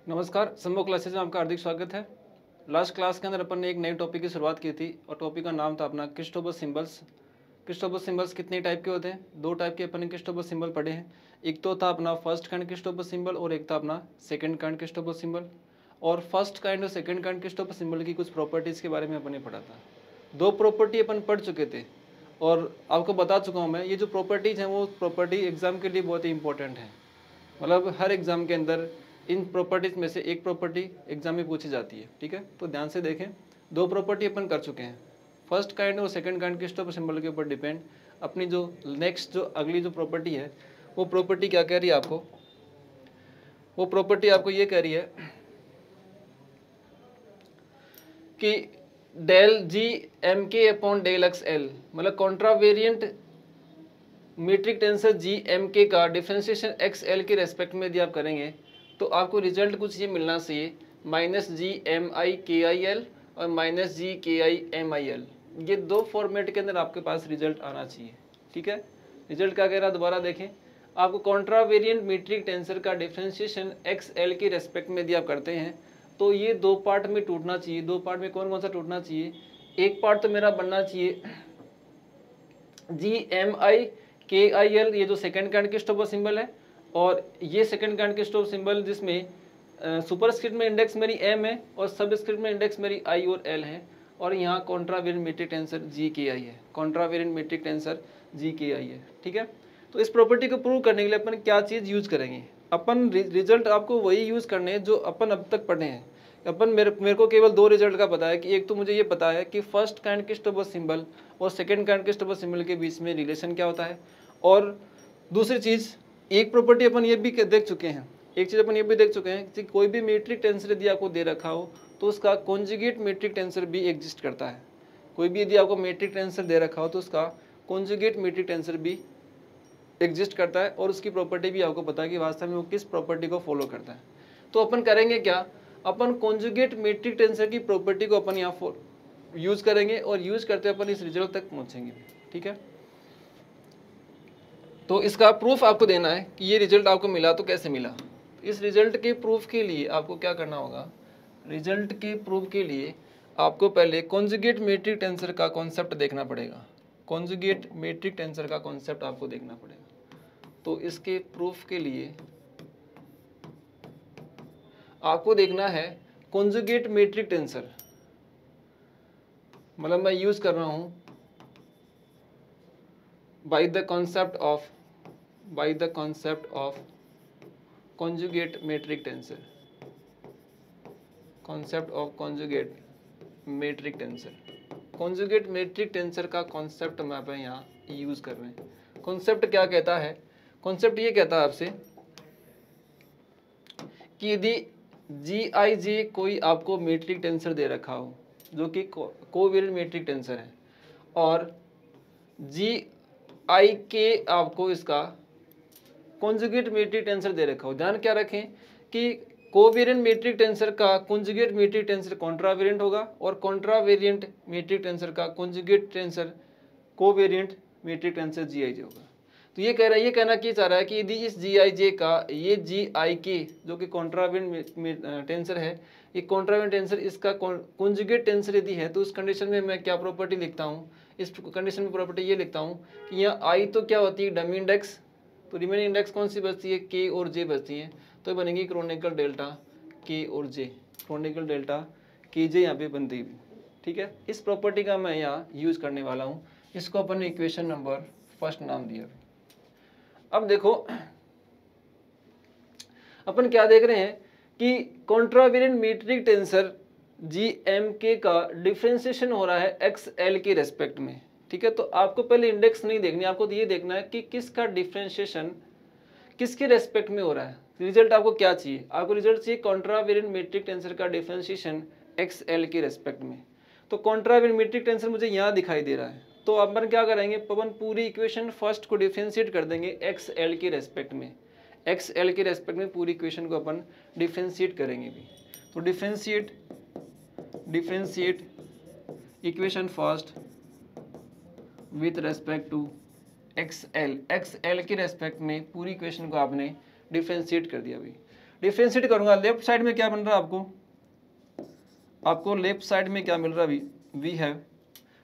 नमस्कार, संभव क्लासेज में आपका हार्दिक स्वागत है। लास्ट क्लास के अंदर अपन ने एक नए टॉपिक की शुरुआत की थी और टॉपिक का नाम था अपना क्रिस्टोफर सिंबल्स। क्रिस्टोफर सिंबल्स कितने टाइप के होते हैं? दो टाइप के अपन ने क्रिस्टोफर सिंबल पढ़े हैं। एक तो था अपना फर्स्ट काइंड क्रिस्टोफर सिंबल और एक था अपना सेकंड काइंड क्रिस्टोफर सिंबल। और फर्स्ट काइंड और सेकंड काइंड क्रिस्टोफर सिंबल की कुछ प्रॉपर्टीज़ के बारे में अपन ने पढ़ा था। दो प्रॉपर्टी अपन पढ़ चुके थे और आपको बता चुका हूँ मैं, ये जो प्रॉपर्टीज़ हैं वो प्रॉपर्टी एग्जाम के लिए बहुत ही इंपॉर्टेंट है। मतलब हर एग्जाम के अंदर इन प्रॉपर्टीज में से एक प्रॉपर्टी एग्जाम में पूछी जाती है। ठीक है, तो ध्यान से देखें। दो प्रॉपर्टी अपन कर चुके हैं, फर्स्ट काइंड और सेकंड काइंड क्रिस्टोफर सिंबल के ऊपर डिपेंड अपनी जो नेक्स्ट जो अगली जो प्रॉपर्टी है वो प्रॉपर्टी क्या कह रही है आपको? वो प्रॉपर्टी आपको ये कह रही है कि डेल जी एम के अपॉन डेल एक्स एल, मतलब कॉन्ट्रावेरिएंट मीट्रिक टेंसर जी एम के का डिफ्रेंशिएशन एक्स एल के रेस्पेक्ट में यदि आप करेंगे तो आपको रिजल्ट कुछ ये मिलना चाहिए, माइनस जी एम आई के आई एल और माइनस जी के आई एम आई एल। ये दो फॉर्मेट के अंदर आपके पास रिजल्ट आना चाहिए। ठीक है, रिजल्ट क्या कह रहा है दोबारा देखें। आपको कॉन्ट्रावेरिएंट मीट्रिक टेंसर का डिफ्रेंशिएशन एक्स एल के रेस्पेक्ट में यदि आप करते हैं तो ये दो पार्ट में टूटना चाहिए। दो पार्ट में कौन कौन सा टूटना चाहिए? एक पार्ट तो मेरा बनना चाहिए जी एम आई के आई एल, ये जो सेकेंड काइंड क्रिस्टोफर सिंबल है, और ये सेकंड काइंड क्रिस्टोफर सिंबल जिसमें सुपरस्क्रिप्ट में इंडेक्स मेरी एम है और सबस्क्रिप्ट में इंडेक्स मेरी आई और एल है, और यहाँ कॉन्ट्रावेरिएंट मीट्रिक टेंसर जी के आई है। कॉन्ट्रावेरिएंट मीट्रिक टेंसर जी के आई है। ठीक है, तो इस प्रॉपर्टी को प्रूव करने के लिए अपन क्या चीज़ यूज करेंगे? अपन रिजल्ट आपको वही यूज करने हैं जो अपन अब तक पढ़े हैं। अपन मेरे को केवल दो रिजल्ट का पता है कि एक तो मुझे ये पता है कि फर्स्ट काइंड क्रिस्टोफर सिंबल और सेकंड काइंड क्रिस्टोफर सिंबल के बीच में रिलेशन क्या होता है, और दूसरी चीज़ एक प्रॉपर्टी अपन ये भी देख चुके हैं, एक चीज़ अपन ये भी देख चुके हैं कि कोई भी मीट्रिक टेंसर यदि आपको दे रखा हो तो उसका कॉन्जुगेट मीट्रिक टेंसर भी एग्जिस्ट करता है। कोई भी यदि आपको मीट्रिक टेंसर दे रखा हो तो उसका कॉन्जुगेट मीट्रिक टेंसर भी एग्जिस्ट करता है, और उसकी प्रॉपर्टी भी आपको पता है कि वास्तव में वो किस प्रॉपर्टी को फॉलो करता है। तो अपन करेंगे क्या? अपन कॉन्जुगेट मीट्रिक टेंसर की प्रॉपर्टी को अपन यहाँ यूज करेंगे और यूज करते अपन इस रिजल्ट तक पहुँचेंगे। ठीक है, तो इसका प्रूफ आपको देना है कि ये रिजल्ट आपको मिला तो कैसे मिला। इस रिजल्ट के प्रूफ के लिए आपको क्या करना होगा? रिजल्ट के प्रूफ के लिए आपको पहले कॉन्जुगेट मीट्रिक टेंसर का कॉन्सेप्ट देखना पड़ेगा। कॉन्जुगेट मीट्रिक टेंसर का कॉन्सेप्ट आपको देखना पड़ेगा। तो इसके प्रूफ के लिए आपको देखना है कॉन्जुगेट मीट्रिक टेंसर, मतलब मैं यूज कर रहा हूं by the concept of conjugate metric tensor, concept of conjugate metric tensor। conjugate metric tensor का कॉन्सेप्ट मैं आप यहाँ यूज कर रहे हैं। कॉन्सेप्ट क्या कहता है? कॉन्सेप्ट ये कहता है आपसे कि यदि जी आई जे कोई आपको मेट्रिक टेंसर दे रखा हो जो कि कोवेरिएंट मेट्रिक टेंसर है, और जी आई के आपको इसका कॉन्जुगेट मेट्रिक टेंसर दे रखा हो। ध्यान क्या रखें कि कोवेरिएंट मेट्रिक टेंसर का कॉन्जुगेट मेट्रिक टेंसर कॉन्ट्रावेरिएंट होगा और कॉन्ट्रावेरिएंट मेट्रिक टेंसर का conjugate tensor covariant metric tensor g i j होगा। तो ये कह रहा है, ये कहना क्या चाह रहा है कि यदि इस जी आई जे का ये जी आई के जो कि कॉन्ट्रावेरिएंट टेंसर है, ये कॉन्ट्रावेरिएंट टेंसर इसका कॉन्जुगेट टेंसर यदि है तो उस कंडीशन में मैं क्या प्रॉपर्टी लिखता हूँ? इस कंडीशन में प्रॉपर्टी ये लिखता हूँ कि यहाँ आई तो क्या होती है? डमी इंडेक्स, तो रिमेनिंग इंडेक्स कौन सी बचती है? के और जे बचती हैं, तो बनेगी क्रोनिकल डेल्टा के और जे, क्रोनिकल डेल्टा के जे यहाँ पे बनती है। ठीक है, इस प्रॉपर्टी का मैं यहाँ यूज करने वाला हूँ। इसको अपन ने इक्वेशन नंबर फर्स्ट नाम दिया। अब देखो अपन क्या देख रहे हैं कि कॉन्ट्रावेरिएंट मीट्रिक टेंसर जी एम के का डिफ्रेंशिएशन हो रहा है एक्स एल के रेस्पेक्ट में। ठीक है, तो आपको पहले इंडेक्स नहीं देखनी, आपको तो ये देखना है कि किसका डिफ्रेंशिएशन किसके रेस्पेक्ट में हो रहा है। रिजल्ट आपको क्या चाहिए? आपको रिजल्ट चाहिए कॉन्ट्रावेरिएंट मीट्रिक टेंसर का डिफ्रेंशिएशन एक्स एल के रेस्पेक्ट में। तो कॉन्ट्रावेरिएंट मीट्रिक टेंसर मुझे यहाँ दिखाई दे रहा है, तो अपन क्या करेंगे? अपन पूरी इक्वेशन फर्स्ट को डिफ्रेंशिएट कर देंगे एक्स एल के रेस्पेक्ट में। एक्स एल के रेस्पेक्ट में पूरी इक्वेशन को अपन डिफ्रेंशिएट करेंगे भी। तो differentiate equation first with respect to X L. X L के रेस्पेक्ट में पूरी इक्वेशन को आपने डिफ्रेंशिएट कर दिया भाई। डिफ्रेंशिएट करूंगा, लेफ्ट साइड में क्या बन रहा है आपको लेफ्ट साइड में क्या मिल रहा है, वी हैव,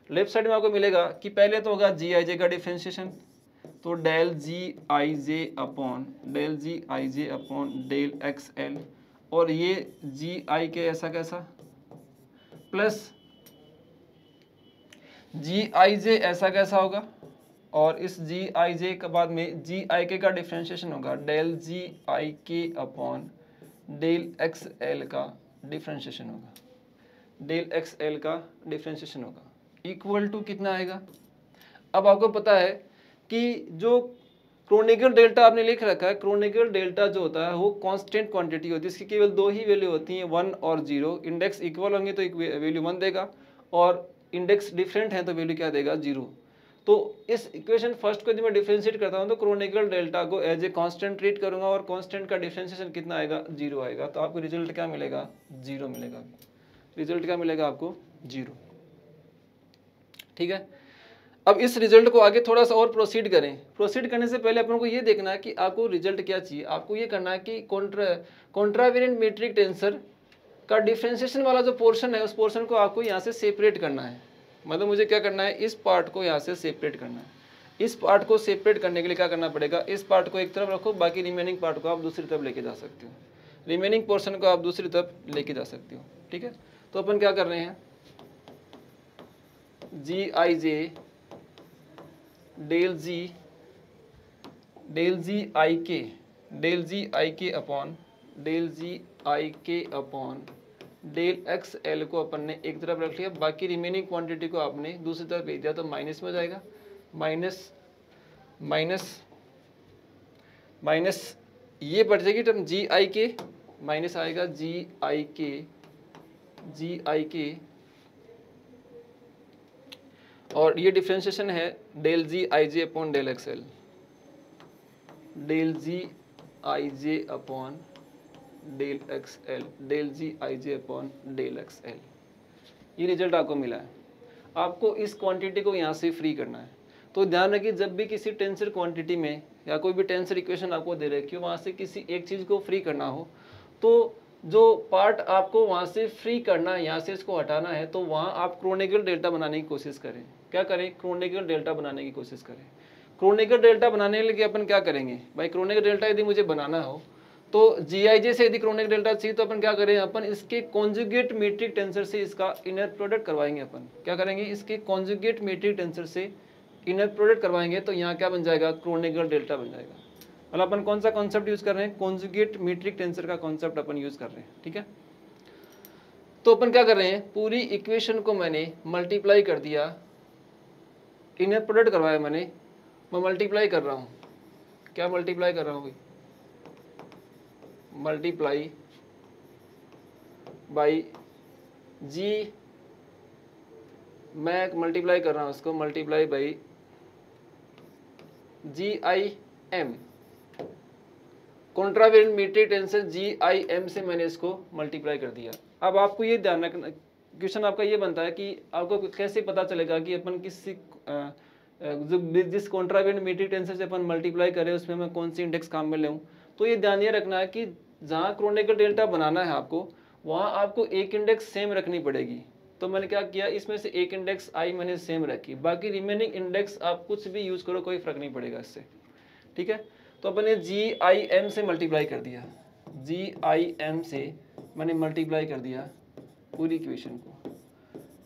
लेफ्ट साइड में आपको मिलेगा कि पहले तो होगा जी आई जे का डिफ्रेंशिएशन, तो del g i j upon del x l, और ये जी आई के ऐसा कैसा प्लस जी आई जे ऐसा कैसा होगा, और इस जी आई जे के बाद में जी आई के का डिफ्रेंशिएशन होगा del g i k upon del x L का डिफ्रेंशिएशन होगा, डेल एक्स एल का डिफ्रेंशिएशन होगा, इक्वल टू कितना आएगा। अब आपको पता है कि जो क्रोनिकल डेल्टा आपने लिख रखा है, क्रोनिकल डेल्टा जो होता है वो कांस्टेंट क्वांटिटी होती है, इसकी केवल दो ही वैल्यू होती हैं 1 और 0। इंडेक्स इक्वल होंगे तो एक वैल्यू 1 देगा, और इंडेक्स डिफरेंट है तो वैल्यू क्या देगा, 0। तो इस इक्वेशन फर्स्ट को यदि मैं डिफरेंशिएट करता हूँ तो क्रोनिकल डेल्टा को एज ए कांस्टेंट ट्रीट करूंगा, और कांस्टेंट का डिफरेंशिएशन कितना आएगा, 0 आएगा, तो आपको रिजल्ट क्या मिलेगा, 0 मिलेगा। रिजल्ट क्या मिलेगा आपको, 0। ठीक है, अब इस रिजल्ट को आगे थोड़ा सा और प्रोसीड करें। प्रोसीड करने से पहले अपन को ये देखना है कि आपको रिजल्ट क्या चाहिए। आपको ये करना है कि कॉन्ट्रावेरिएंट मीट्रिक टेंसर का डिफरेंशिएशन वाला जो पोर्शन है उस पोर्शन को आपको यहाँ से सेपरेट करना है। मतलब मुझे क्या करना है, इस पार्ट को यहाँ से सेपरेट करना है। इस पार्ट को सेपरेट करने के लिए क्या करना पड़ेगा, इस पार्ट को एक तरफ रखो, बाकी रिमेनिंग पार्ट को आप दूसरी तरफ लेके जा सकते हो, रिमेनिंग पोर्शन को आप दूसरी तरफ लेके जा सकते हो। ठीक है, तो अपन क्या कर रहे हैं, जी i J del g i k upon del x L को अपन ने एक तरफ रख लिया, बाकी रिमेनिंग क्वांटिटी को आपने दूसरी तरफ भेज दिया, तो माइनस में हो जाएगा, माइनस ये बढ़ जाएगी term ji i k, minus आएगा जी आई के, और ये डिफरेंशिएशन है del g i j upon del x L, del g i j upon del x L, del g i j upon del x l. ये result आपको मिला है। आपको इस क्वांटिटी को यहाँ से फ्री करना है। तो ध्यान रखिए, जब भी किसी टेंसर क्वांटिटी में या कोई भी टेंसर इक्वेशन आपको दे रखी हो, वहाँ से किसी एक चीज़ को फ्री करना हो, तो जो पार्ट आपको वहाँ से फ्री करना है, यहाँ से इसको हटाना है, तो वहाँ आप क्रोनिकल डेल्टा बनाने की कोशिश करें। क्या करें, क्रोनिकल डेल्टा बनाने की कोशिश करें। क्रोनिकल डेल्टा बनाने के लिए अपन क्या करेंगे भाई, क्रोनिकल डेल्टा यदि मुझे बनाना हो तो जीआईजे से यदि क्रोनिकल डेल्टा चाहिए तो अपन क्या करें, अपन इसके कॉन्जुगेट मीट्रिक टेंसर से इसका इनर प्रोडक्ट करवाएंगे। अपन क्या करेंगे, इसके कॉन्जुगेट मीट्रिक टेंसर से इनर प्रोडक्ट करवाएंगे, तो यहाँ क्या बन जाएगा, क्रोनिकल डेल्टा बन जाएगा। मतलब अपन कौन सा कॉन्सेप्ट यूज कर रहे हैं, कॉन्जुगेट मीट्रिक टेंसर का कॉन्सेप्ट अपन यूज कर रहे हैं। ठीक है, तो अपन क्या कर रहे हैं, पूरी इक्वेशन को मैंने मल्टीप्लाई कर दिया, इनर प्रोडक्ट करवाया मैंने, मैं मल्टीप्लाई कर रहा हूँ। क्या मल्टीप्लाई कर रहा हूँ भाई, मल्टीप्लाई बाई जी, मैं मल्टीप्लाई कर रहा हूँ उसको, multiply by g i m, contravariant metric tensor g i m से मैंने इसको मल्टीप्लाई कर दिया। अब आपको ये ध्यान रखना, क्वेश्चन आपका ये बनता है कि आपको कैसे पता चलेगा कि अपन किसी जिस कॉन्ट्रावेरिएंट मीट्रिक टेंसर से अपन मल्टीप्लाई करें उसमें मैं कौन सी इंडेक्स काम में लूँ। तो ये ध्यान ये रखना है कि जहाँ क्रोनिकल डेल्टा बनाना है आपको, वहाँ आपको एक इंडेक्स सेम रखनी पड़ेगी। तो मैंने क्या किया, इसमें से एक इंडेक्स आई मैंने सेम रखी, बाकी रिमेनिंग इंडेक्स आप कुछ भी यूज करो, कोई फर्क नहीं पड़ेगा इससे। ठीक है, तो अपन ने जी आई एम से मल्टीप्लाई कर दिया, जी आई एम से मैंने मल्टीप्लाई कर दिया पूरी इक्वेशन को,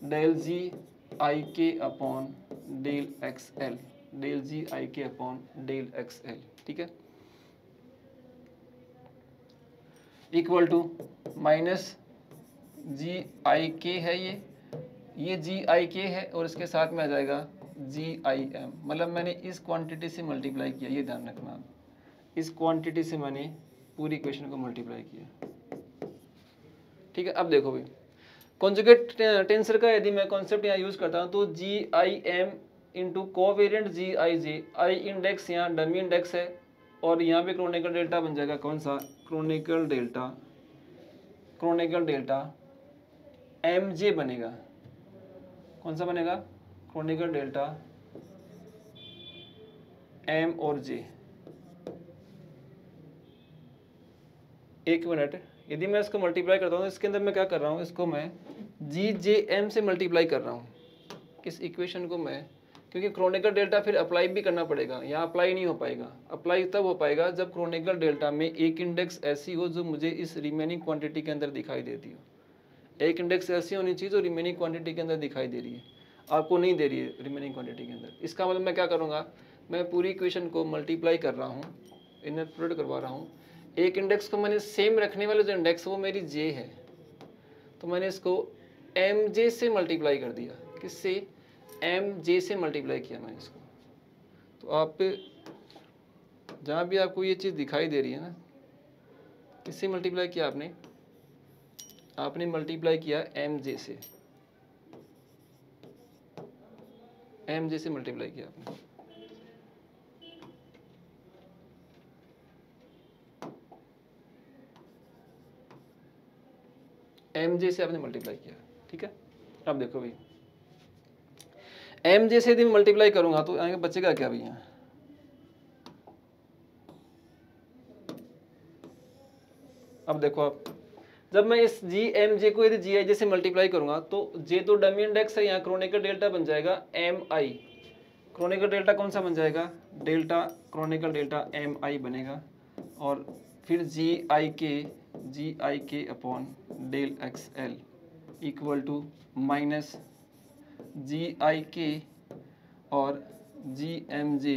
del g i k upon del x L, del g i k upon del x l. ठीक है, equal to minus g i k है, ये जी आई के है, और इसके साथ में आ जाएगा जी आई एम। मतलब मैंने इस क्वांटिटी से मल्टीप्लाई किया, ये ध्यान रखना आप, इस क्वांटिटी से मैंने पूरी इक्वेशन को मल्टीप्लाई किया। ठीक है, अब देखो भाई, कॉन्जुगेट टेंसर का यदि मैं कॉन्सेप्ट यहाँ यूज करता हूँ तो g i m into covariant g i j, i index यहाँ डमी इंडेक्स है, और यहाँ पे क्रोनिकल डेल्टा बन जाएगा कौन सा, क्रोनिकल डेल्टा एम जे बनेगा। कौन सा बनेगा, क्रोनिकल डेल्टा एम और जे, एक मिनट, यदि मैं इसको मल्टीप्लाई करता हूँ इसके अंदर मैं क्या कर रहा हूँ, इसको मैं जी जे एम से मल्टीप्लाई कर रहा हूँ, इस इक्वेशन को मैं, क्योंकि क्रोनिकल डेल्टा फिर अप्लाई भी करना पड़ेगा, यहाँ अप्लाई नहीं हो पाएगा। अप्लाई तब हो पाएगा जब क्रोनिकल डेल्टा में एक इंडेक्स ऐसी हो जो मुझे इस रिमेनिंग क्वांटिटी के अंदर दिखाई देती हो। एक इंडेक्स ऐसी होनी चाहिए जो रिमेनिंग क्वांटिटी के अंदर दिखाई दे रही है, आपको नहीं दे रही है रिमेनिंग क्वांटिटी के अंदर। इसका मतलब मैं क्या करूँगा, मैं पूरी इक्वेशन को मल्टीप्लाई कर रहा हूँ, इनर प्रोडक्ट करवा रहा हूँ। एक इंडेक्स को मैंने सेम रखने वाले जो इंडेक्स वो मेरी जे है, तो मैंने इसको एम जे से मल्टीप्लाई कर दिया। किससे? एम जे से मल्टीप्लाई किया मैंने इसको। तो आप जहाँ भी आपको ये चीज़ दिखाई दे रही है ना, किससे मल्टीप्लाई किया आपने? आपने मल्टीप्लाई किया एम जे से, एम जे से मल्टीप्लाई किया आपने। एम जे से आपने मल्टीप्लाई किया, ठीक है। अब देखो भाई, एम जे से यदि मैं मल्टीप्लाई करूंगा तो आगे बचेगा क्या भैया? अब देखो आप, जब मैं इस जी एम जे को यदि जी आई जे से मल्टीप्लाई करूंगा तो जे तो डमी इंडेक्स है, यहाँ क्रोनिकल डेल्टा बन जाएगा एम आई। क्रोनिकल डेल्टा कौन सा बन जाएगा? Delta, Kronecker delta m i बनेगा, और फिर g i k upon del x l equal to minus g i k और G M J,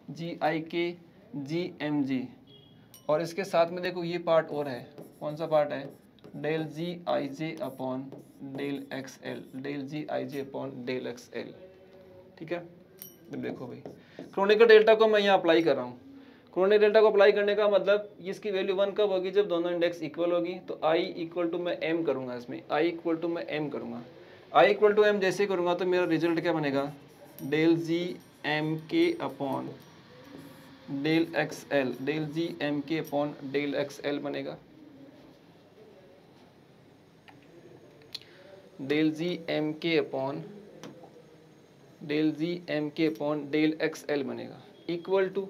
ji i के जी एम जे, और इसके साथ में देखो ये पार्ट और है, कौन सा पार्ट है? Del g i j upon del x L, del g i j upon del x l, ठीक है। देखो भाई, क्रोनिकल डेल्टा को मैं यहाँ अप्लाई कर रहा हूँ। क्रोनिकल डेल्टा को अप्लाई करने का मतलब इसकी वैल्यू 1 कब होगी? जब दोनों इंडेक्स इक्वल होगी। तो आई इक्वल टू मैं एम करूँगा, इसमें आई इक्वल टू मैं एम करूँगा। आई इक्वल टू एम जैसे करूँगा तो मेरा रिजल्ट क्या बनेगा? डेल जी एम के upon del x L, del G M के अपॉन डेल एक्स एल बनेगा। डेल जी एम के अपॉन डेल जी एम के अपॉन डेल एक्स एल बनेगा, इक्वल टू,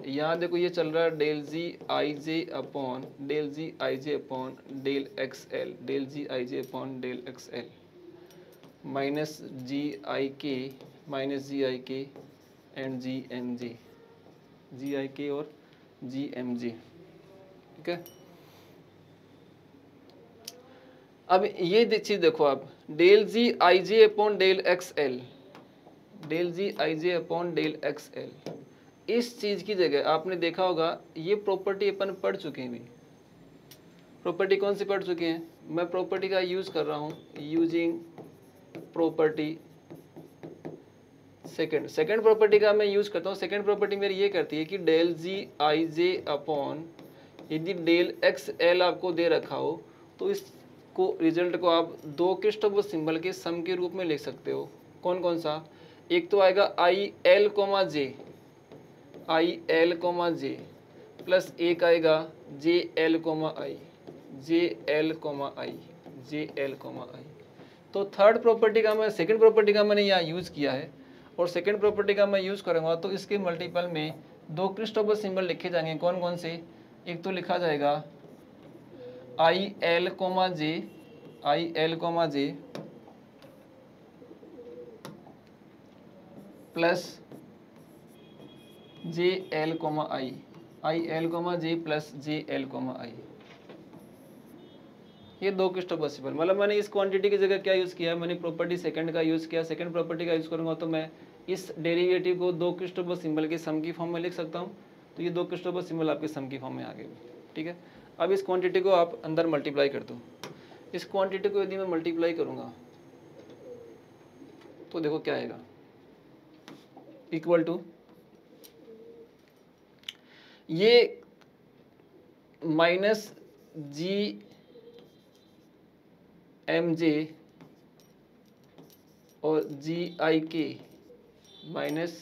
यहाँ देखो ये चल रहा है del g i j upon del g i j upon del x L, del g i j upon del x l, minus g i k, minus g i के and G M J, ji i k और G M जे, ठीक है। अब ये चीज देखो आप, del g i j upon del x L, del g i j upon del x l, इस चीज की जगह आपने देखा होगा ये प्रॉपर्टी अपन पढ़ चुके हैं। प्रॉपर्टी कौन सी पढ़ चुके हैं? मैं प्रॉपर्टी का यूज कर रहा हूं, यूजिंग प्रॉपर्टी सेकंड प्रॉपर्टी का मैं यूज करता हूं। सेकंड प्रॉपर्टी मेरी ये करती है कि del g i j upon, यदि डेल एक्स एल आपको दे रखा हो तो इसको रिजल्ट को आप दो क्रिस्टोफर सिंबल के सम के रूप में लिख सकते हो। कौन कौन सा? एक तो आएगा I L comma J, I L comma J, plus एक आएगा J L comma I, J L comma I, J L comma I. तो थर्ड प्रॉपर्टी का मैं, सेकंड प्रॉपर्टी का मैंने यहाँ यूज़ किया है, और सेकंड प्रॉपर्टी का मैं यूज़ करूँगा तो इसके मल्टीपल में दो क्रिस्टोफर सिंबल लिखे जाएंगे। कौन कौन से? एक तो लिखा जाएगा i L comma J, I L comma J plus j L comma i, i L comma J plus j L comma i, ये दो क्रिस्टोफर सिंबल। मतलब मैंने इस क्वांटिटी की जगह क्या यूज़ किया? मैंने प्रॉपर्टी सेकंड का यूज़ किया। सेकंड प्रॉपर्टी का यूज़ करूँगा तो मैं इस डेरिवेटिव को दो क्रिस्टोफर सिंबल के सम की फॉर्म में लिख सकता हूँ। तो ये दो क्रिस्टोफर सिंबल आपके सम की फॉर्म में आ गए, ठीक है। अब इस क्वांटिटी को आप अंदर मल्टीप्लाई कर दो। इस क्वांटिटी को यदि मैं मल्टीप्लाई करूँगा तो देखो क्या आएगा, इक्वल टू ये माइनस जी एम जे और जी आई के माइनस,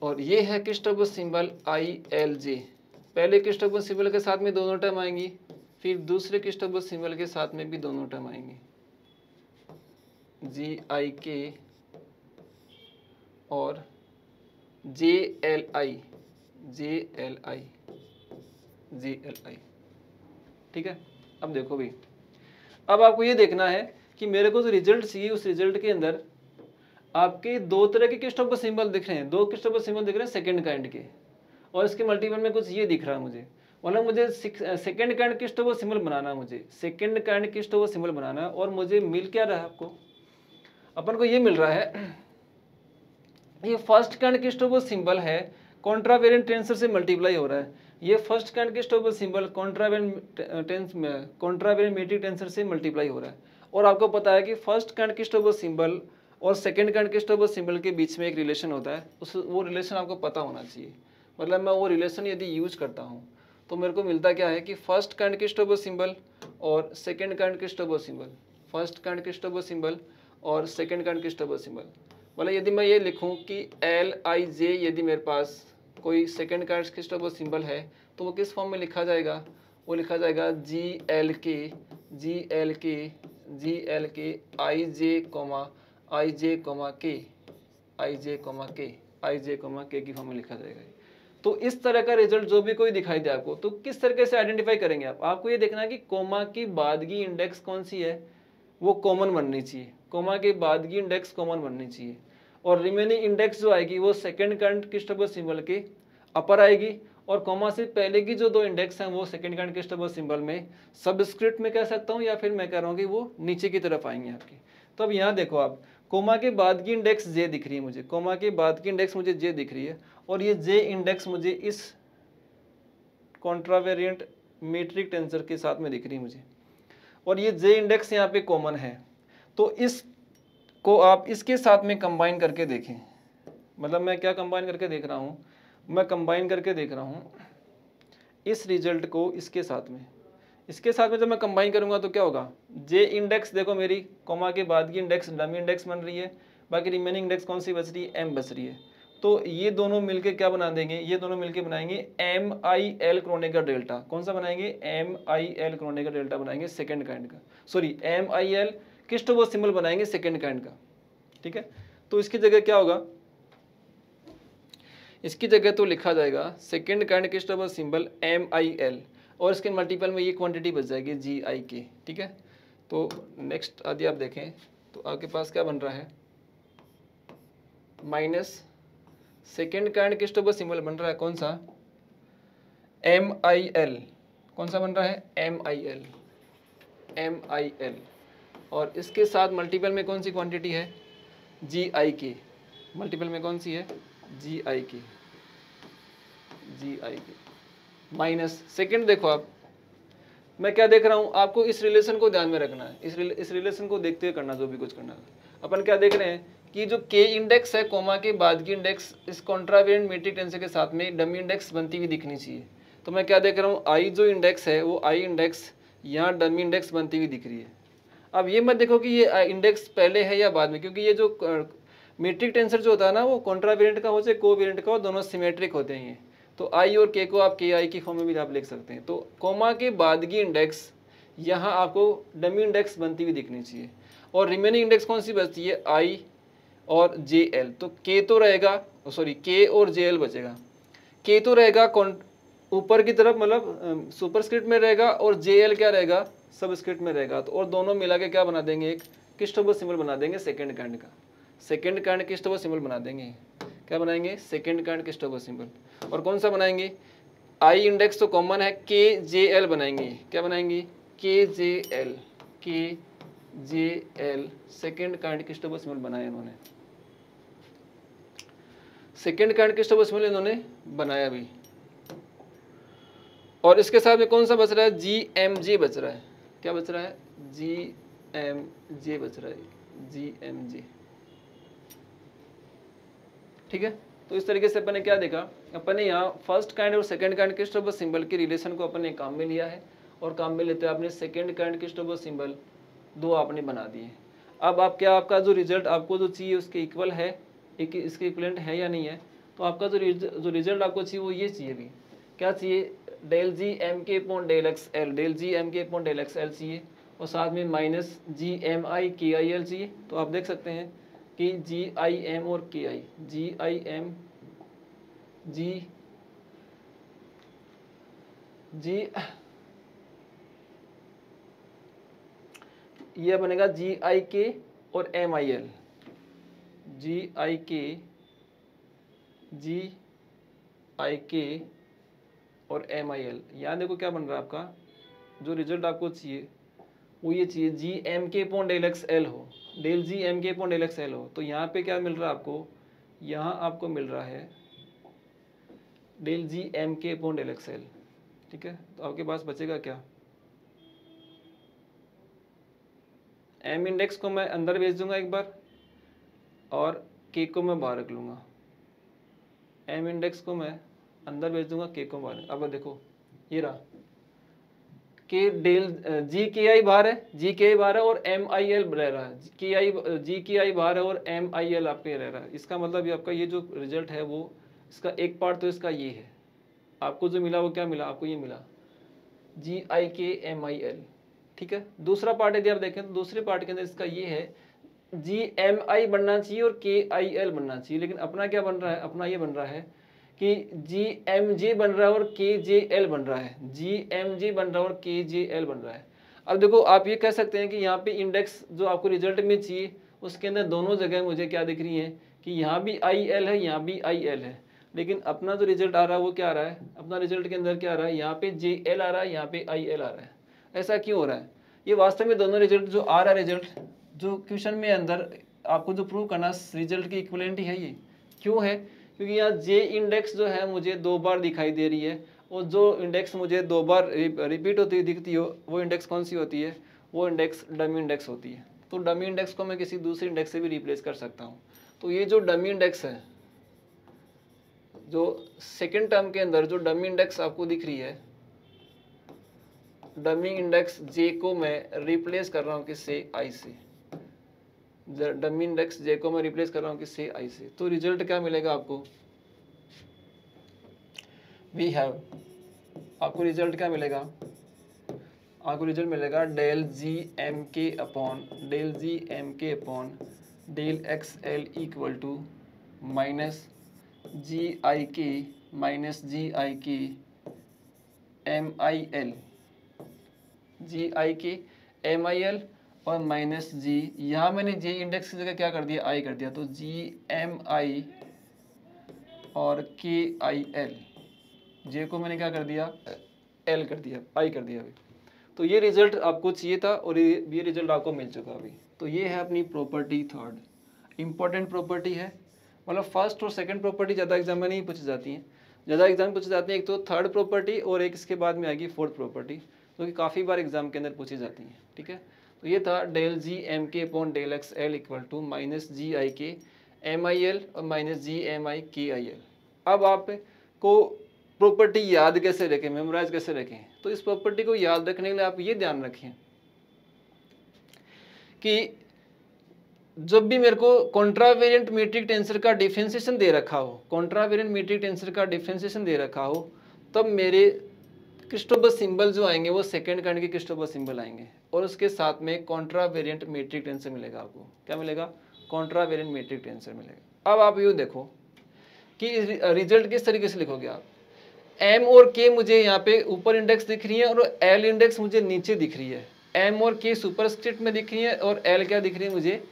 और ये है Christopher symbol I L J. पहले क्रिस्टोफर सिंबल के साथ में दोनों टर्म आएंगी, फिर दूसरे क्रिस्टोफर सिंबल के साथ में भी दोनों टर्म आएंगी, जी आई के और J L I, JLI JLI। ठीक है, अब देखो भाई, अब आपको ये देखना है कि मेरे को जो रिजल्ट चाहिए उस रिजल्ट के अंदर आपके दो तरह के क्रिस्टोफर सिंबल दिख रहे हैं, दो क्रिस्टोफर सिंबल दिख रहे हैं सेकंड काइंड के, और इसके मल्टीपल में कुछ ये दिख रहा है मुझे, मतलब मुझे सेकंड काइंड क्रिस्टोफर सिंबल बनाना है, मुझे सेकंड काइंड क्रिस्टोफर सिंबल बनाना है। और मुझे मिल क्या रहा है, आपको अपन को ये मिल रहा है, ये फर्स्ट काइंड क्रिस्टोफर सिंबल है, कॉन्ट्रावेरिएंट टेंसर से मल्टीप्लाई हो रहा है। ये first kind Christoffel symbol contravariant metric tensor से मल्टीप्लाई हो रहा है। और आपको पता है कि फर्स्ट काइंड क्रिस्टोफर सिंबल और सेकंड काइंड क्रिस्टोफर सिंबल के बीच में एक रिलेशन होता है, वो रिलेशन आपको पता होना चाहिए। मतलब मैं वो रिलेशन यदि यूज करता हूँ तो मेरे को मिलता क्या है कि फर्स्ट काइंड क्रिस्टोफर सिंबल और second kind Christoffel symbol, first kind Christoffel symbol और सेकंड काइंड क्रिस्टोफर सिंबल। मतलब यदि मैं ये लिखूं कि LIJ, यदि मेरे पास कोई सेकंड काइंड क्रिस्टोफर सिंबल है तो वो किस फॉर्म में लिखा जाएगा, वो लिखा जाएगा GLK IJ की फॉर्म में लिखा जाएगा। तो इस तरह का रिजल्ट जो भी कोई दिखाई दे आपको, तो किस तरीके से आइडेंटिफाई करेंगे आप, आपको ये देखना है कि कोमा की बादगी इंडेक्स कौन सी है, वो कॉमन बननी चाहिए, कोमा के बादगी इंडेक्स कॉमन बननी चाहिए, और रिमेनिंग इंडेक्स जो आएगी वो सेकंड काइंड क्रिस्टोफर सिंबल के अपर आएगी, और कोमा से पहले की जो दो इंडेक्स हैं वो सेकंड काइंड क्रिस्टोफर सिंबल में सबस्क्रिप्ट में कह सकता हूँ, या फिर मैं कह रहा हूँ कि वो नीचे की तरफ आएंगे आपके। तो अब यहाँ देखो आप, कोमा के बाद की इंडेक्स J दिख रही है मुझे, कोमा के बाद की इंडेक्स मुझे J दिख रही है, और ये J इंडेक्स मुझे इस कॉन्ट्रावेरिएंट मैट्रिक टेंसर के साथ में दिख रही है मुझे, और ये J इंडेक्स यहाँ पे कॉमन है। तो इस को आप इसके साथ में कंबाइन करके देखें, मतलब मैं क्या कंबाइन करके देख रहा हूँ, मैं कंबाइन करके देख रहा हूँ इस रिजल्ट को इसके साथ में, इसके साथ में जब मैं कंबाइन करूँगा तो क्या होगा, J इंडेक्स देखो मेरी कोमा के बाद की इंडेक्स डमी इंडेक्स बन रही है, बाकी रिमेनिंग इंडेक्स कौन सी बच रही है, M बच रही है। तो ये दोनों मिलके क्या बना देंगे, ये दोनों मिलके बनाएंगे MIL क्रोनेकर डेल्टा। कौन सा बनाएंगे, MIL क्रोनेकर डेल्टा बनाएंगे सेकंड काइंड का, सॉरी MIL क्रिस्टोफर सिंबल बनाएंगे सेकंड काइंड का। ठीक है, तो इसकी जगह क्या होगा, इसकी जगह तो लिखा जाएगा second kind Christoffel symbol MIL, और इसके मल्टीपल में ये क्वांटिटी बच जाएगी GIK। ठीक है, तो नेक्स्ट यदि आप देखें तो आपके पास क्या बन रहा है, minus second kind Christoffel symbol बन रहा है कौन सा, MIL, कौन सा बन रहा है, MIL, और इसके साथ मल्टीपल में कौन सी क्वांटिटी है, GIK, मल्टीपल में कौन सी है, GIK, माइनस सेकेंड। देखो आप, मैं क्या देख रहा हूँ, आपको इस रिलेशन को ध्यान में रखना है, इस रिलेशन को देखते हुए करना जो भी कुछ करना है। अपन क्या देख रहे हैं कि जो K इंडेक्स है कोमा के बाद की इंडेक्स इस कॉन्ट्रावेरिएंट मैट्रिक टेंसर के साथ में डमी इंडेक्स बनती हुई दिखनी चाहिए। तो मैं क्या देख रहा हूँ, I जो इंडेक्स है वो I इंडेक्स यहाँ डमी इंडेक्स बनती हुई दिख रही है। अब ये मत देखो कि ये इंडेक्स पहले है या बाद में, क्योंकि ये जो मैट्रिक टेंसर जो होता है ना वो कॉन्ट्रावेरिएंट का हो चाहे कोवेरिएंट का हो, दोनों सिमेट्रिक होते हैं। तो I और K को आप KI की फॉर्म में भी आप लिख सकते हैं। तो कोमा के बाद की इंडेक्स यहाँ आपको डमी इंडेक्स बनती हुई दिखनी चाहिए, और रिमेनिंग इंडेक्स कौन सी बचती है, I और JL। तो K तो रहेगा, सॉरी K और JL बचेगा, K तो रहेगा ऊपर की तरफ मतलब सुपरस्क्रिप्ट में रहेगा, और JL क्या रहेगा, सबस्क्रिप्ट में रहेगा। तो और दोनों मिला के क्या बना देंगे, एक क्रिस्टोफर सिंबल बना देंगे सेकंड काइंड का, सेकंड काइंड क्रिस्टोफर सिंबल बना देंगे। क्या बनाएंगे, सेकंड काइंड क्रिस्टोफर सिंबल। और कौन सा बनाएंगे, I इंडेक्स तो कॉमन है, KJL बनाएंगे। क्या बनाएंगे, KJL second kind Christoffel symbol बनाया इन्होंने, सेकंड काइंड क्रिस्टोफर सिंबल इन्होंने बनाया भी। और इसके साथ में कौन सा बच रहा है, GMJ बच रहा है। क्या बच रहा है, GMJ बच रहा है, GMJ। ठीक है, तो इस तरीके से अपन ने क्या देखा, अपन ने यहाँ फर्स्ट काइंड और सेकंड काइंड क्रिस्टोफर सिंबल के रिलेशन को अपन ने काम में लिया है, और काम में लेते हुए आपने सेकंड काइंड क्रिस्टोफर सिंबल दो आपने बना दिए। अब आप क्या, आपका जो रिजल्ट आपको जो चाहिए उसके इक्वल है, एक इसके इक्वलेंट है या नहीं है। तो आपका जो रिजल्ट आपको चाहिए वो ये चाहिए भी, क्या चाहिए, डेल जी एम के upon del x L, del G M के अपॉन डेल एक्स एल चाहिए, और साथ में माइनस GMI/KIL चाहिए। तो आप देख सकते हैं कि GIM और KI, GIM जी ये बनेगा GIK और MIL, GIK और MIL। यहाँ देखो क्या बन रहा है आपका, जो रिजल्ट आपको चाहिए वो ये चाहिए GMK/Δxl हो, डेल GMK/Δxl हो। तो यहाँ पे क्या मिल रहा है आपको, यहाँ आपको मिल रहा है डेल GMK/Δxl। ठीक है, तो आपके पास बचेगा क्या, M इंडेक्स को मैं अंदर भेज दूंगा एक बार और K को मैं बाहर रख लूँगा। M इंडेक्स को मैं अंदर भेज दूंगा, K को बाहर। अब देखो ये रहा कि डेल GKI बाहर है, GKI बाहर है और MIL रह रहा है, GKI बाहर है और MIL आपके रह रहा है। इसका मतलब ये आपका ये जो रिजल्ट है वो इसका एक पार्ट तो इसका ये है, आपको जो मिला वो क्या मिला, आपको ये मिला GIK MIL। ठीक है, दूसरा पार्ट यदि आप देखें तो दूसरे पार्ट के अंदर इसका ये है GMI बनना चाहिए और KIL बनना चाहिए, लेकिन अपना क्या बन रहा है, अपना ये बन रहा है कि GMJ बन रहा है और KJL बन रहा है, GMJ बन रहा है और KJL बन रहा है। अब देखो आप ये कह सकते हैं कि यहाँ पे इंडेक्स जो आपको रिजल्ट में चाहिए उसके अंदर दोनों जगह मुझे क्या दिख रही है कि यहाँ भी IL है, यहाँ भी IL है, लेकिन अपना जो रिजल्ट आ रहा है वो क्या आ रहा है, अपना रिजल्ट के अंदर क्या आ रहा है, यहाँ पे JL आ रहा है, यहाँ पे IL आ रहा है। ऐसा क्यों हो रहा है, ये वास्तव में दोनों रिजल्ट जो आ रहा है, रिजल्ट जो क्वेश्चन में अंदर आपको जो प्रूव करना रिजल्ट की इक्विवेलेंट है, ये क्यों है, क्योंकि यहाँ J इंडेक्स जो है मुझे 2 बार दिखाई दे रही है और जो इंडेक्स मुझे 2 बार रिपीट होती दिखती हो वो इंडेक्स कौन सी होती है, वो इंडेक्स डमी इंडेक्स होती है। तो डमी इंडेक्स को मैं किसी दूसरे इंडेक्स से भी रिप्लेस कर सकता हूँ। तो ये जो डमी इंडेक्स है, जो सेकेंड टर्म के अंदर जो डमी इंडेक्स आपको दिख रही है, डमी इंडेक्स J को मैं रिप्लेस कर रहा हूँ किससे, I से। डमी इंडेक्स J को मैं रिप्लेस कर रहा हूँ किससे, I से। तो रिजल्ट क्या मिलेगा आपको, वी हैव, आपको रिजल्ट क्या मिलेगा, आपको रिजल्ट मिलेगा del GMK upon del XL equal to minus GIK MIL और माइनस G, यहाँ मैंने J इंडेक्स की जगह क्या कर दिया, I कर दिया, तो GMI और KIL, J को मैंने क्या कर दिया, L कर दिया, I कर दिया अभी। तो ये रिजल्ट आपको चाहिए था और ये रिजल्ट आपको मिल चुका अभी। तो ये है अपनी प्रॉपर्टी थर्ड, इंपॉर्टेंट प्रॉपर्टी है, मतलब फर्स्ट और सेकंड प्रॉपर्टी ज़्यादा एग्जाम में नहीं पूछी जाती हैं, ज़्यादा एग्जाम पूछी जाती हैं एक तो थर्ड प्रॉपर्टी और एक इसके बाद में आएगी फोर्थ प्रॉपर्टी, जो कि काफ़ी बार एग्जाम के अंदर पूछी जाती हैं। ठीक है, तो ये था del GMK/Δxl equal to minus GIK MIL और माइनस GMI KIL। अब आपको प्रॉपर्टी याद कैसे रखें, मेमोराइज कैसे रखें, तो इस प्रॉपर्टी को याद रखने के लिए आप ये ध्यान रखें कि जब भी मेरे को कॉन्ट्रावेरिएंट मीट्रिक टेंसर का डिफरेंशिएशन दे रखा हो, कॉन्ट्रावेरिएंट मीट्रिक टेंसर का डिफरेंशिएशन दे रखा हो, तब मेरे क्रिस्टोफर सिंबल जो आएंगे वो सेकंड काइंड के क्रिस्टोफर सिंबल आएंगे और उसके साथ में कॉन्ट्रावेरिएंट मीट्रिक टेंसर मिलेगा। आपको क्या मिलेगा, कॉन्ट्रावेरिएंट मीट्रिक टेंसर मिलेगा। अब आप यूँ देखो कि रिजल्ट किस तरीके से लिखोगे आप, M और K मुझे यहाँ पे ऊपर इंडेक्स दिख रही है और L इंडेक्स मुझे नीचे दिख रही है, M और K सुपरस्क्रिप्ट में दिख रही है और L क्या दिख रही है, मुझे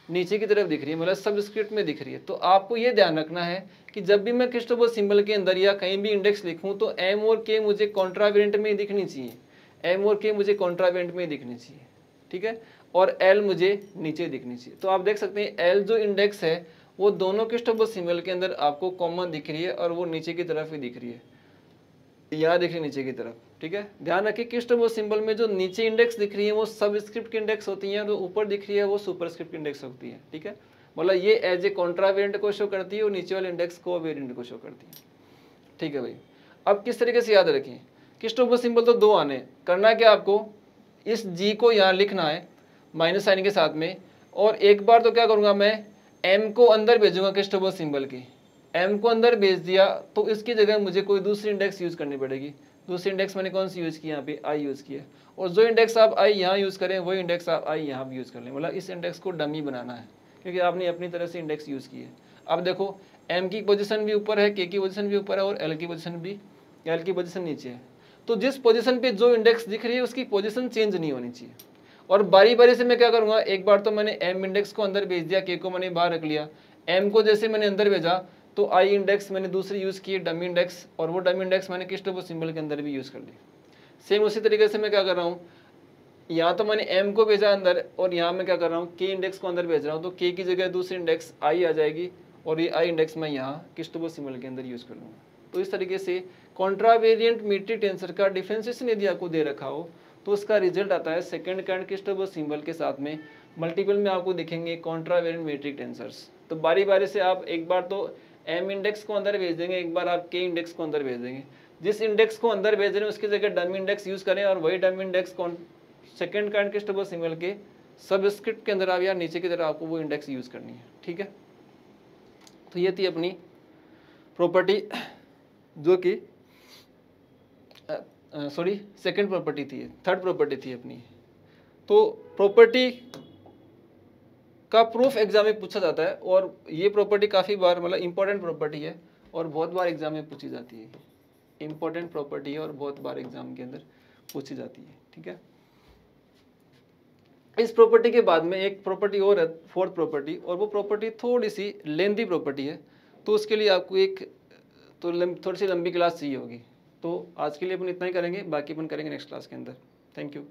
नीचे की तरफ दिख रही है, मतलब सबस्क्रिप्ट में दिख रही है। तो आपको ये ध्यान रखना है कि जब भी मैं क्रिस्टोफर सिंबल के अंदर या कहीं भी इंडेक्स लिखूं तो M और K मुझे कॉन्ट्रावेरिएंट में ही दिखनी चाहिए, M और K मुझे कॉन्ट्रावेरिएंट में ही दिखनी चाहिए। ठीक है, और L मुझे नीचे दिखनी चाहिए। तो आप देख सकते हैं L जो इंडेक्स है वो दोनों क्रिस्टोफर सिंबल के अंदर आपको कॉमन दिख रही है और वो नीचे की तरफ ही दिख रही है, यहाँ दिख रही है नीचे की तरफ। ठीक है, ध्यान रखिए क्रिस्टोफर सिंबल में जो नीचे इंडेक्स दिख रही है वो सबस्क्रिप्ट की इंडेक्स होती है, जो ऊपर दिख रही है वो सुपरस्क्रिप्ट की इंडेक्स होती है। ठीक है, मतलब ये एज ए कॉन्ट्रावेरिएंट को शो करती है और नीचे वाले इंडेक्स कोवेरिएंट को शो करती है। ठीक है भाई, अब किस तरीके से याद रखें, क्रिस्टोफर सिंबल तो 2 आने, करना क्या आपको, इस G को यहाँ लिखना है माइनस साइन के साथ में, और एक बार तो क्या करूँगा मैं M को अंदर भेजूंगा क्रिस्टोफर सिंबल की, M को अंदर भेज दिया तो इसकी जगह मुझे कोई दूसरी इंडेक्स यूज़ करनी पड़ेगी। दूसरी इंडेक्स मैंने कौन सी यूज़ की, यहाँ पे I यूज़ किया, और जो इंडेक्स आप I यहाँ यूज़ करें वही इंडेक्स आप I यहाँ भी यूज़ कर लें, मतलब इस इंडेक्स को डमी बनाना है क्योंकि आपने अपनी तरह से इंडेक्स यूज़ की है। अब देखो M की पोजीशन भी ऊपर है, K की पोजीशन भी ऊपर है और L की पोजीशन भी, L की पोजीशन नीचे है। तो जिस पोजीशन पे जो इंडेक्स दिख रही है उसकी पोजीशन चेंज नहीं होनी चाहिए। और बारी बारी से मैं क्या करूँगा, एक बार तो मैंने एम इंडेक्स को अंदर भेज दिया, के को मैंने बाहर रख लिया। एम को जैसे मैंने अंदर भेजा तो आई इंडेक्स मैंने दूसरी यूज़ की डमी इंडेक्स, और वो डमी इंडेक्स मैंने किस टर्बो सिंबल के अंदर भी यूज़ कर ली। सेम उसी तरीके से मैं क्या कर रहा हूँ, यहाँ तो मैंने एम को भेजा अंदर, और यहाँ मैं क्या कर रहा हूँ, के इंडेक्स को अंदर भेज रहा हूँ, तो के की जगह दूसरी इंडेक्स आई आ जाएगी, और ये आई इंडेक्स मैं यहाँ किस टर्बो सिंबल के अंदर यूज़ कर लूँगा। तो इस तरीके से कॉन्ट्रावेरिएंट मीट्रिक टेंसर का डिफरेंशिएशन यदि आपको दे रखा हो तो उसका रिजल्ट आता है सेकंड काइंड किस टर्बो सिंबल के साथ में मल्टीपल में आपको दिखेंगे कॉन्ट्रावेरिएंट मीट्रिक टेंसर्स। तो बारी बारी से आप एक बार तो एम इंडेक्स को अंदर भेज देंगे, एक बार आप के इंडेक्स को अंदर भेज देंगे। जिस इंडेक्स को अंदर भेज रहे हैं उसकी जगह डमी इंडेक्स यूज करें, और वही डमी इंडेक्स सेकंड काइंड किस टर्बो सिंबल के सबस्क्रिप्ट के अंदर आप या नीचे की तरफ आपको वो इंडेक्स यूज करनी है। ठीक है, तो ये थी अपनी प्रॉपर्टी जो कि सॉरी सेकंड प्रॉपर्टी थी, थर्ड प्रॉपर्टी थी अपनी। तो प्रॉपर्टी का प्रूफ एग्जाम में पूछा जाता है, और ये प्रॉपर्टी काफ़ी बार मतलब इंपॉर्टेंट प्रॉपर्टी है और बहुत बार एग्जाम में पूछी जाती है। इंपॉर्टेंट प्रॉपर्टी है और बहुत बार एग्जाम के अंदर पूछी जाती है। ठीक है, इस प्रॉपर्टी के बाद में एक प्रॉपर्टी और है, फोर्थ प्रॉपर्टी, और वो प्रॉपर्टी थोड़ी सी लेंथी प्रॉपर्टी है, तो उसके लिए आपको एक थोड़ी सी लंबी क्लास चाहिए होगी। तो आज के लिए अपन इतना ही करेंगे, बाकी अपन करेंगे नेक्स्ट क्लास के अंदर। Thank you.